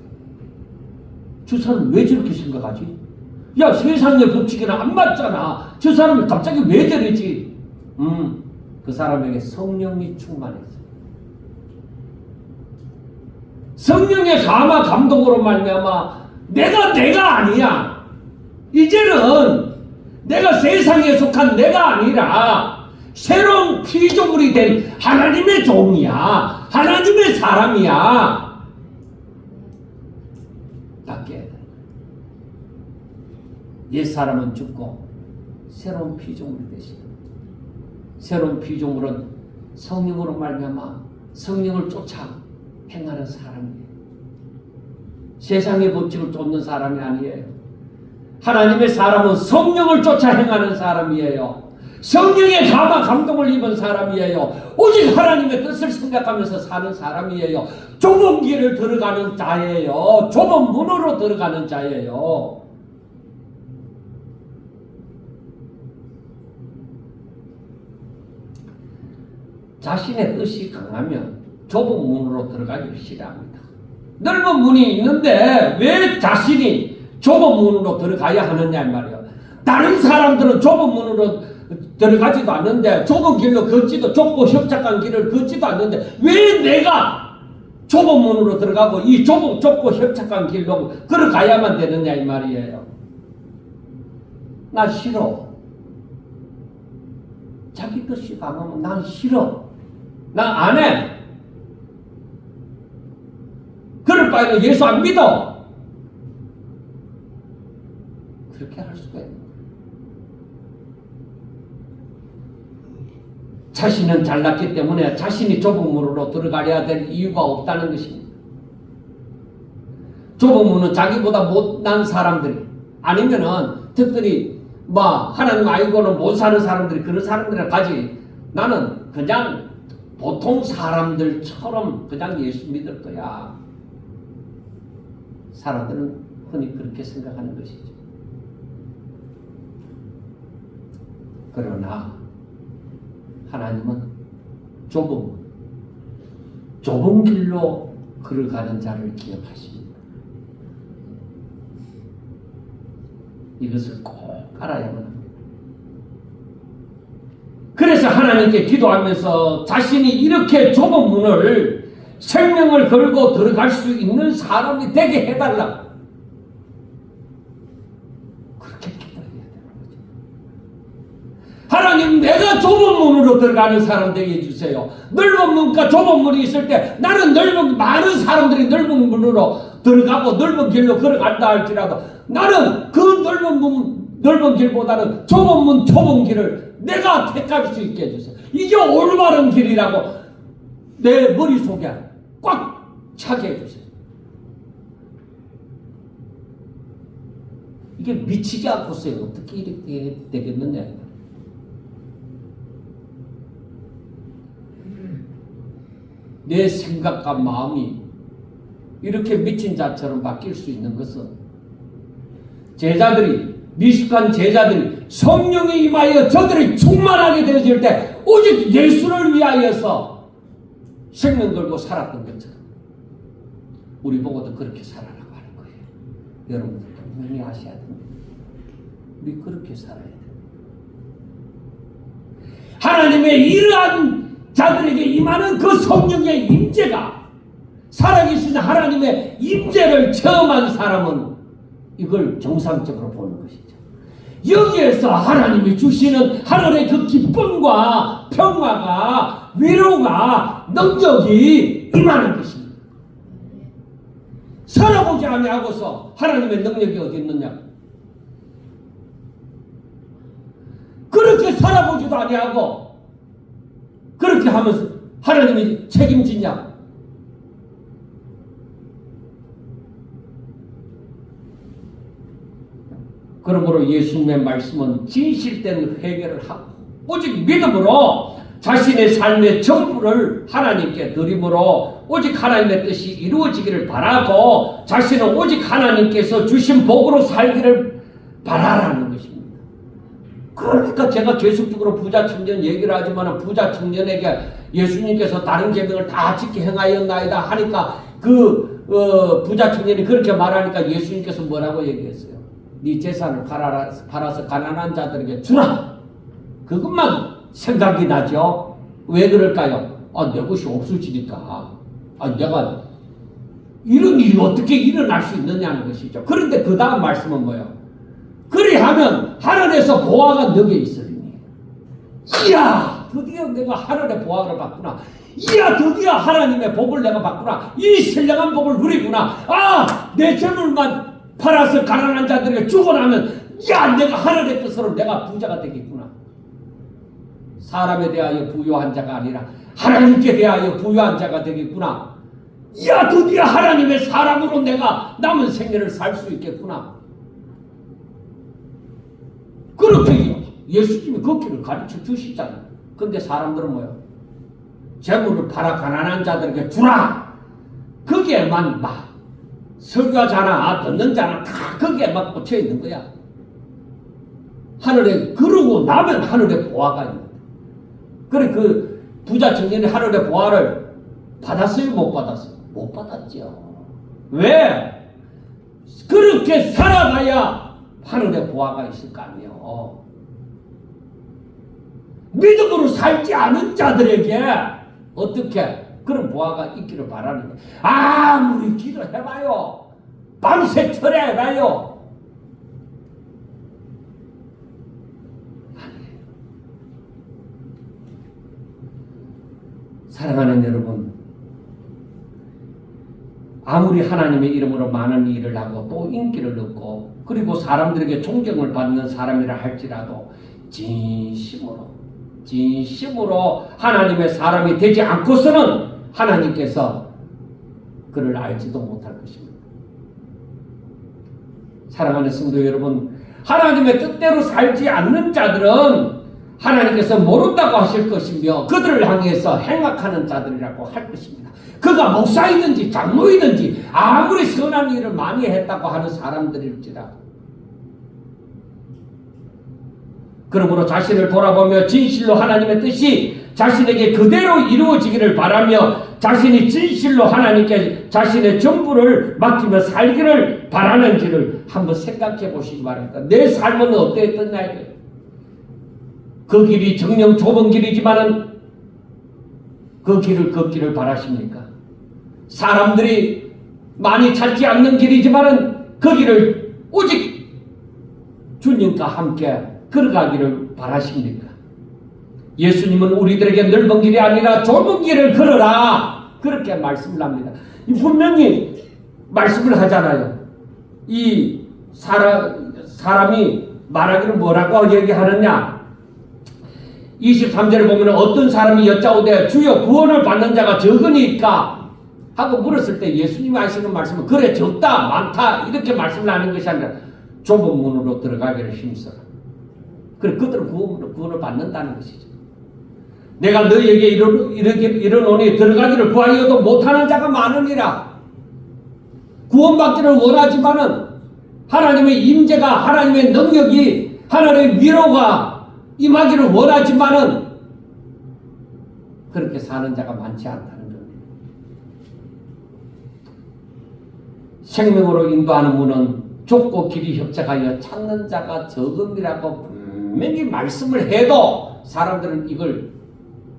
저 사람 왜 저렇게 생각하지? 야, 세상의 법칙이랑 안 맞잖아. 저 사람이 갑자기 왜 저러지? 그 사람에게 성령이 충만했어. 성령의 감화 감동으로 말미암아 내가 아니야. 이제는 내가 세상에 속한 내가 아니라 새로운 피조물이 된 하나님의 종이야. 하나님의 사람이야. 바뀌어야 돼. 옛 사람은 죽고 새로운 피조물이 되시는. 새로운 피조물은 성령으로 말미암아 성령을 쫓아 행하는 사람이에요. 세상의 법칙을 쫓는 사람이 아니에요. 하나님의 사람은 성령을 쫓아 행하는 사람이에요. 성령의 감화 감동을 입은 사람이에요. 오직 하나님의 뜻을 생각하면서 사는 사람이에요. 좁은 길을 들어가는 자예요. 좁은 문으로 들어가는 자예요. 자신의 뜻이 강하면 좁은 문으로 들어가기를 싫어합니다. 넓은 문이 있는데 왜 자신이 좁은 문으로 들어가야 하느냐 이 말이에요. 다른 사람들은 좁은 문으로 들어가지도 않는데 좁은 길로 걷지도 좁고 협착한 길을 걷지도 않는데 왜 내가 좁은 문으로 들어가고 이 좁고 협착한 길로 걸어가야만 되느냐 이 말이에요. 나 싫어. 자기 뜻이 강하면 난 싫어. 난 안 해. 그럴 바에는 예수 안 믿어. 그렇게 할 수가 있는 거예요. 자신은 잘났기 때문에 자신이 좁은 문으로 들어가야 될 이유가 없다는 것입니다. 좁은 문은 자기보다 못난 사람들 아니면은 특별히 하나님 알고는 못 사는 사람들이 그런 사람들을 가지. 나는 그냥 보통 사람들처럼 그냥 예수 믿을 거야. 사람들은 흔히 그렇게 생각하는 것이죠. 그러나 하나님은 좁은 길로 걸어가는 자를 기억하십니다. 이것을 꼭 알아야만 합니다. 그래서 하나님께 기도하면서 자신이 이렇게 좁은 문을 생명을 걸고 들어갈 수 있는 사람이 되게 해달라. 그렇게 기도해야 되는 거죠. 하나님, 내가 좁은 문으로 들어가는 사람 되게 해주세요. 넓은 문과 좁은 문이 있을 때 나는 많은 사람들이 넓은 문으로 들어가고 넓은 길로 걸어간다 할지라도 나는 그 넓은 길보다는 좁은 문, 좁은 길을 내가 택할 수 있게 해주세요. 이게 올바른 길이라고 내 머릿속에 꽉 차게 해주세요. 이게 미치지 않고서 어떻게 이렇게 되겠느냐. 내 생각과 마음이 이렇게 미친 자처럼 바뀔 수 있는 것은 미숙한 제자들이 성령이 임하여 저들이 충만하게 되어질 때 오직 예수를 위하여서 생명 걸고 살았던 것처럼 우리 보고도 그렇게 살아라고 하는 거예요. 여러분들 분명히 아셔야 됩니다. 우리 그렇게 살아야 돼요. 하나님의 이러한 자들에게 임하는 그 성령의 임재가 살아계신 하나님의 임재를 체험한 사람은 이걸 정상적으로 보는 것이죠. 여기에서 하나님이 주시는 하늘의 그 기쁨과 평화가, 위로가, 능력이 임하는 것입니다. 살아보지 아니하고서 하나님의 능력이 어디 있느냐? 그렇게 살아보지도 아니하고 그렇게 하면서 하나님이 책임지냐? 그러므로 예수님의 말씀은 진실된 회개를 하고 오직 믿음으로 자신의 삶의 전부를 하나님께 드림으로 오직 하나님의 뜻이 이루어지기를 바라고 자신은 오직 하나님께서 주신 복으로 살기를 바라라는 것입니다. 그러니까 제가 계속적으로 부자 청년 얘기를 하지만 부자 청년에게 예수님께서 다른 계명을 다 지켜 행하였나이다 하니까 부자 청년이 그렇게 말하니까 예수님께서 뭐라고 얘기했어요? 네 재산을 팔아서 가난한 자들에게 주라. 그것만 생각이 나죠. 왜 그럴까요? 내 것이 없어지니까. 내가 이런 일이 어떻게 일어날 수 있느냐는 것이죠. 그런데 그 다음 말씀은 뭐예요? 그리하면 하늘에서 보화가 너게 있으리니. 이야, 드디어 내가 하늘의 보화를 받구나. 이야, 드디어 하나님의 복을 내가 받구나. 이 신령한 복을 누리구나. 내 재물만 팔아서 가난한 자들에게 주고 나면 야, 내가 하늘의 뜻으로 내가 부자가 되겠구나. 사람에 대하여 부유한 자가 아니라 하나님께 대하여 부유한 자가 되겠구나. 야, 드디어 하나님의 사람으로 내가 남은 생애를 살 수 있겠구나. 그렇게 예수님이 그 길을 가르쳐 주시잖아요. 근데 사람들은 뭐예요? 재물을 팔아 가난한 자들에게 주라. 거기에만 막 설교자나 듣는 자나 다 거기에만 꽂혀 있는 거야. 하늘에 그러고 나면 하늘에 보화가 있는 거야. 그래 그 부자 청년이 하늘의 보화를 받았어요? 못 받았어요? 못 받았죠. 왜? 그렇게 살아가야 하늘의 보화가 있을 거 아니에요. 믿음으로 살지 않은 자들에게 어떻게 그런 보화가 있기를 바라는 거예요. 아무리 기도해봐요. 밤새 철야해봐요. 사랑하는 여러분, 아무리 하나님의 이름으로 많은 일을 하고 또 인기를 얻고 그리고 사람들에게 존경을 받는 사람이라 할지라도 진심으로 하나님의 사람이 되지 않고서는 하나님께서 그를 알지도 못할 것입니다. 사랑하는 성도 여러분, 하나님의 뜻대로 살지 않는 자들은 하나님께서 모른다고 하실 것이며 그들을 향해서 행악하는 자들이라고 할 것입니다. 그가 목사이든지 장로이든지 아무리 선한 일을 많이 했다고 하는 사람들일지라도 그러므로 자신을 돌아보며 진실로 하나님의 뜻이 자신에게 그대로 이루어지기를 바라며 자신이 진실로 하나님께 자신의 전부를 맡기며 살기를 바라는지를 한번 생각해 보시기 바랍니다. 내 삶은 어땠느냐 이거예요. 그 길이 정녕 좁은 길이지만은 그 길을 걷기를 바라십니까? 사람들이 많이 찾지 않는 길이지만은 그 길을 오직 주님과 함께 걸어가기를 바라십니까? 예수님은 우리들에게 넓은 길이 아니라 좁은 길을 걸어라 그렇게 말씀을 합니다. 분명히 말씀을 하잖아요. 이 사람이 말하기를 뭐라고 얘기하느냐? 23절에 보면 어떤 사람이 여짜오되 주여 구원을 받는 자가 적으니까 하고 물었을 때 예수님이 하시는 말씀은 그래 적다 많다 이렇게 말씀을 하는 것이 아니라 좁은 문으로 들어가기를 힘써라. 그래 그들은 구원을 받는다는 것이죠. 내가 너희에게 이르노니 들어가기를 구하여도 못하는 자가 많으니라. 구원받기를 원하지만은 하나님의 임재가 하나님의 능력이 하나님의 위로가 임하기를 원하지만은 그렇게 사는 자가 많지 않다는 겁니다. 생명으로 인도하는 문은 좁고 길이 협착하여 찾는 자가 적음이라고 분명히 말씀을 해도 사람들은 이걸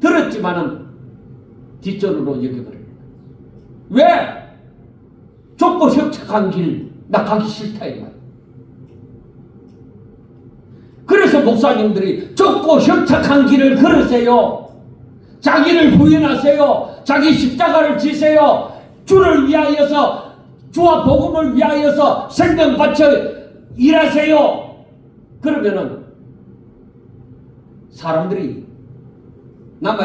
들었지만은 뒷전으로 여겨버립니다. 왜? 좁고 협착한 길 나 가기 싫다 이 말. 그래서 목사님들이 좁고 협착한 길을 걸으세요. 자기를 부인하세요. 자기 십자가를 지세요. 주를 위하여서, 주와 복음을 위하여서 생명 바쳐 일하세요. 그러면은 사람들이 남아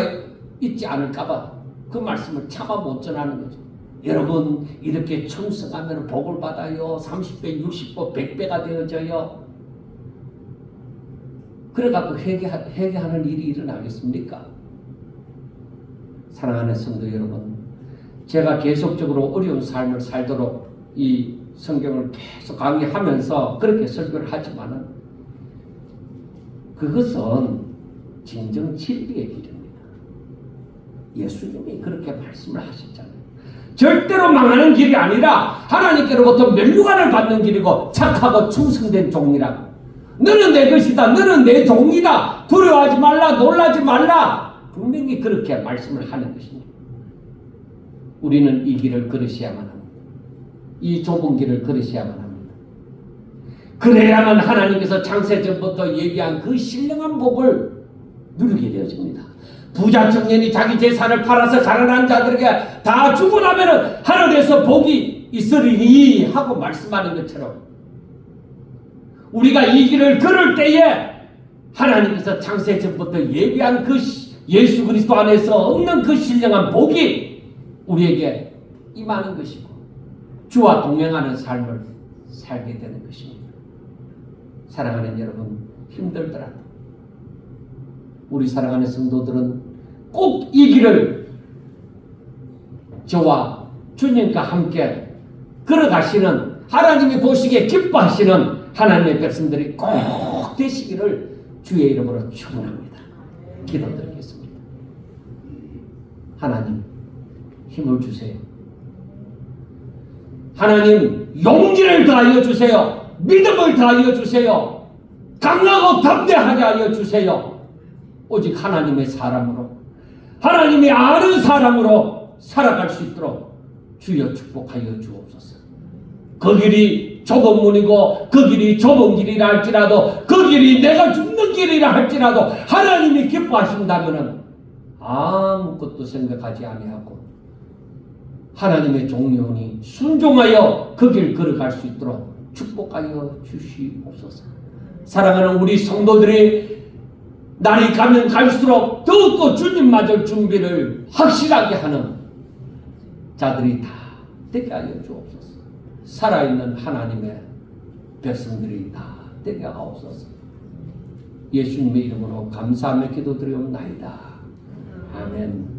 있지 않을까봐 그 말씀을 차마 못 전하는 거죠. 여러분 이렇게 충성하면 복을 받아요. 30배, 60배, 100배가 되어져요. 그래갖고 회개하는 일이 일어나겠습니까? 사랑하는 성도 여러분, 제가 계속적으로 어려운 삶을 살도록 이 성경을 계속 강의하면서 그렇게 설교를 하지만은 그것은 진정 진리의 길입니다. 예수님이 그렇게 말씀을 하셨잖아요. 절대로 망하는 길이 아니라 하나님께로부터 면류관을 받는 길이고 착하고 충성된 종이라고. 너는 내 것이다. 너는 내 종이다. 두려워하지 말라. 놀라지 말라. 분명히 그렇게 말씀을 하는 것입니다. 우리는 이 길을 걸으셔야만 합니다. 이 좁은 길을 걸으셔야만 합니다. 그래야만 하나님께서 창세전부터 예비한 그 신령한 복을 누리게 되어집니다. 부자 청년이 자기 재산을 팔아서 가난한 자들에게 다 주고 나면은 하늘에서 복이 있으리니 하고 말씀하는 것처럼 우리가 이 길을 걸을 때에 하나님께서 창세전부터 예비한 그 예수 그리스도 안에서 없는 그 신령한 복이 우리에게 임하는 것이고 주와 동행하는 삶을 살게 되는 것입니다. 사랑하는 여러분, 힘들더라도 우리 사랑하는 성도들은 꼭 이 길을 저와 주님과 함께 걸어가시는, 하나님이 보시기에 기뻐하시는 하나님의 백성들이 꼭 되시기를 주의 이름으로 축원합니다. 기도드리겠습니다. 하나님 힘을 주세요. 하나님 용기를 더하여 주세요. 믿음을 더하여 주세요. 강하고 담대하게 하여 주세요. 오직 하나님의 사람으로, 하나님이 아는 사람으로 살아갈 수 있도록 주여 축복하여 주옵소서. 그 길이 좁은 문이고 그 길이 좁은 길이라 할지라도 그 길이 내가 죽는 길이라 할지라도 하나님이 기뻐하신다면 아무것도 생각하지 아니하고 하나님의 종려니 순종하여 그 길 걸어갈 수 있도록 축복하여 주시옵소서. 사랑하는 우리 성도들이 날이 가면 갈수록 더욱더 주님 맞을 준비를 확실하게 하는 자들이 다 되게 하여 주옵소서. 살아있는 하나님의 백성들이 다 되게 하옵소서. 예수님의 이름으로 감사하며 기도드리옵나이다. 아멘.